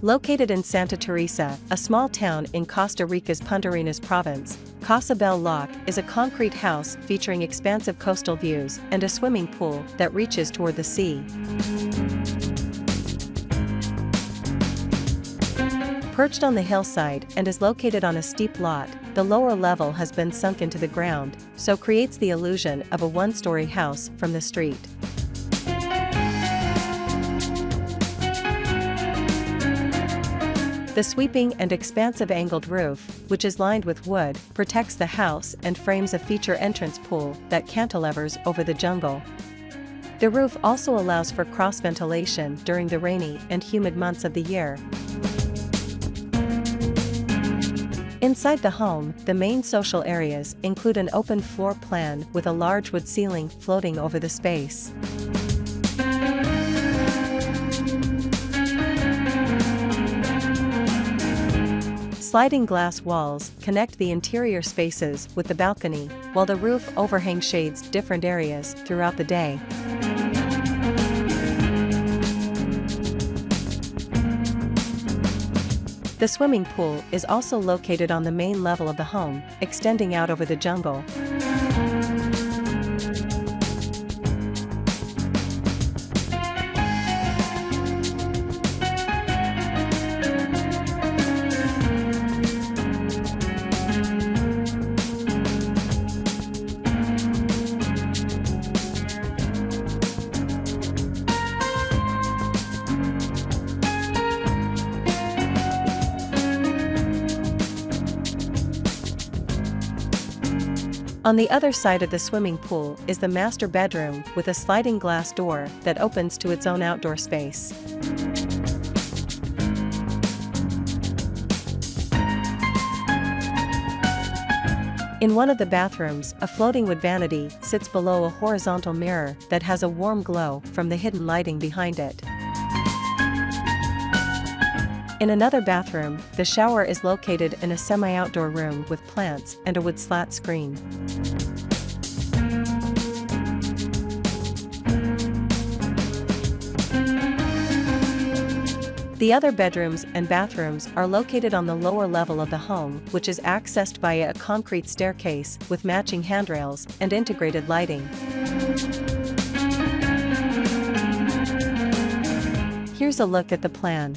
Located in Santa Teresa, a small town in Costa Rica's Punta Arenas province, Casa del Lloc is a concrete house featuring expansive coastal views and a swimming pool that reaches toward the sea. Perched on the hillside and is located on a steep lot, the lower level has been sunk into the ground, so creates the illusion of a one-story house from the street. The sweeping and expansive angled roof, which is lined with wood, protects the house and frames a feature entrance pool that cantilevers over the jungle. The roof also allows for cross-ventilation during the rainy and humid months of the year. Inside the home, the main social areas include an open floor plan with a large wood ceiling floating over the space. Sliding glass walls connect the interior spaces with the balcony, while the roof overhang shades different areas throughout the day. The swimming pool is also located on the main level of the home, extending out over the jungle. On the other side of the swimming pool is the master bedroom with a sliding glass door that opens to its own outdoor space. In one of the bathrooms, a floating wood vanity sits below a horizontal mirror that has a warm glow from the hidden lighting behind it. In another bathroom, the shower is located in a semi-outdoor room with plants and a wood slat screen. The other bedrooms and bathrooms are located on the lower level of the home, which is accessed via a concrete staircase with matching handrails and integrated lighting. Here's a look at the plan.